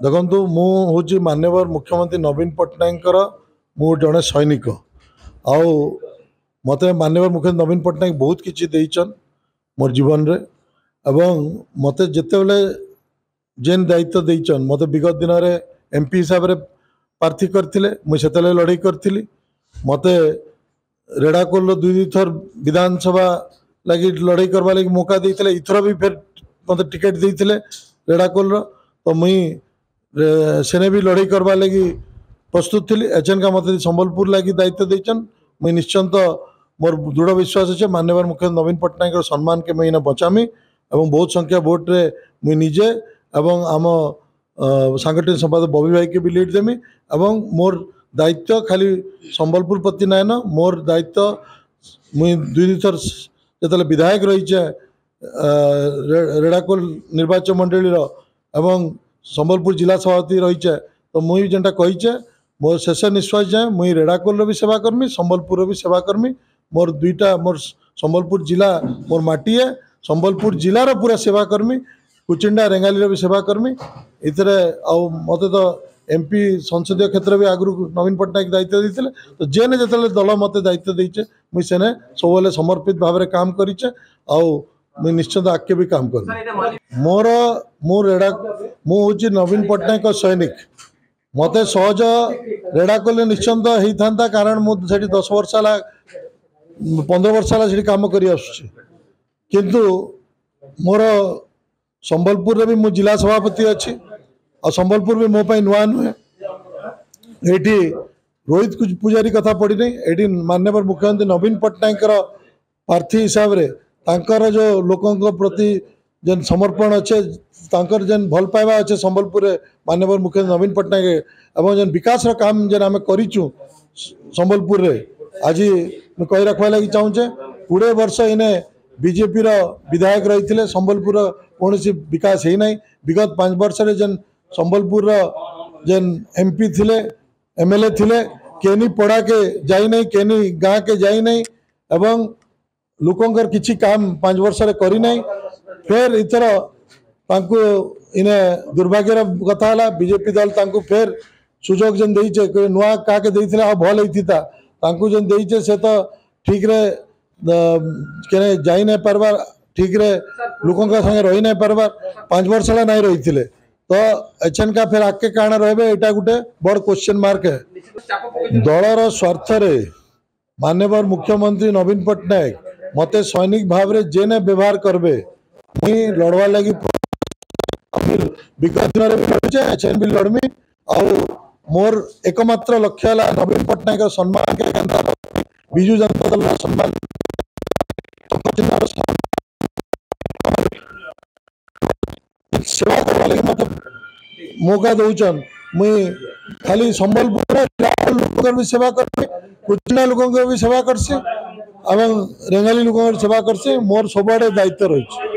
देखु मुझे माननीय मुख्यमंत्री नवीन पट्टनायक मु जड़े सैनिक आउ मत माननीय मुख्यमंत्री नवीन पट्टनायक बहुत किसी देचन मोर जीवन रे एवं मत जिते जेन दायित्व देचन मत विगत दिन में एमपी हिसाब से प्रार्थी करते मुझे लड़ाई करी मत रेड़ाकोल दुई थर विधानसभा लगी लड़ाई करवा लगी मौका देते इथर भी फिर मत टिकेट देते रेड़ाकोल तो मुई सेने भी लड़ाई करवा लगी प्रस्तुत थी एचएन का मत संबलपुर लगी दायित्व देचन मुई निश्चिंत मोर दृढ़ विश्वास अच्छे माननीय मुख्यमंत्री नवीन पट्टनायक सम्मान के मुझे बचामी एवं बहुत संख्या भोट रे मुई निजे एवं आम सांगठनिक संपादक बबी भाई के भी लीड देमी एवं मोर दायित्व खाली संबलपुर प्रति नाय न मोर दायित्व मुई दुई थर जो विधायक रही रेड़ाकोल निर्वाचन मंडली एवं संबलपुर जिला सभापति रही तो मुई जेनटा कहीचे मोर शेष निश्वास जाए मुई रेड़ाकोल भी सेवा करमी संबलपुर भी सेवा करमी मोर दुईटा मोर संबलपुर जिला मोर माटी है संबलपुर जिलार पूरा सेवा करमी कुचिंडा रेंगाली भी सेवा करमी इतने मत तो एमपी संसदीय क्षेत्र भी आगु नवीन पट्टनायक दायित्व देते तो जेने जो दल मत दायित्व देचे मुझे सेने सब समर्पित भाव में काम करेचे मुझे निश्चित आगे भी काम कर मोर मुझे नवीन पट्टनायक सैनिक मत सहज रेड़ाकोल निश्चिंत होता कारण मुझे 10 वर्ष है 15 वर्ष है कम कर किंतु मोर संबलपुर भी मु जिला सभापति अच्छी और संबलपुर भी मो नुआ नुहे ये रोहित पूजारी कथा पड़ी नहीं ये माननीय मुख्यमंत्री नवीन पट्टनायक प्रार्थी हिसाब से तांकर जो लोकों प्रति जेन समर्पण अच्छे तांकर जेन भल पाइबा अच्छे संबलपुर माननीय मुख्यमंत्री नवीन पट्टनायक एवं जेन विकास काम जेन आम करूँ संबलपुर आज कही रखा लगी चाहूचे 20 वर्ष इने बीजेपी विधायक रही संबलपुर कौन विकास है ना विगत 5 वर्ष जेन संबलपुर जेन एमपी थिले एमएलए थिले केनी पड़ा के जाई नहीं केनी गाँ के जाई नहीं एवं लोकंकर किसी काम 5 वर्ष करी नहीं फिर इतर इने दुर्भाग्यर कथा है बीजेपी दल फिर सुजोग जेन देचे नुआ क्या देते आ भल होता जेन देचे से तो ठीक रे के जाई नहीं पार्बार ठीक रे लोकों संगे रही नहीं पार्बार 5 वर्ष नहीं रही थे तो एचएन का फिर आगे काण रहे यहाँ गोटे बड़ क्वेश्चन मार्क है दलर स्वार्थ माननीय मुख्यमंत्री नवीन पट्टनायक मत सैनिक भाव में जेने व्यवहार करबे मुई लड़वा लगी विगत दिन में लड़े एचएन भी लड़मी और मोर एकमात्र लक्ष्य है नवीन पट्टनायक सम्मान के विजु जनता दल सम्मान सेवा करवा लगे मत मौका दौचन मुई खाली संबलपुर लोक भी सेवा करसी कुचिना लोक भी सेवा करसी एवं रेंगाली लोक सेवा करसी मोर सबआड़े दायित्व रही।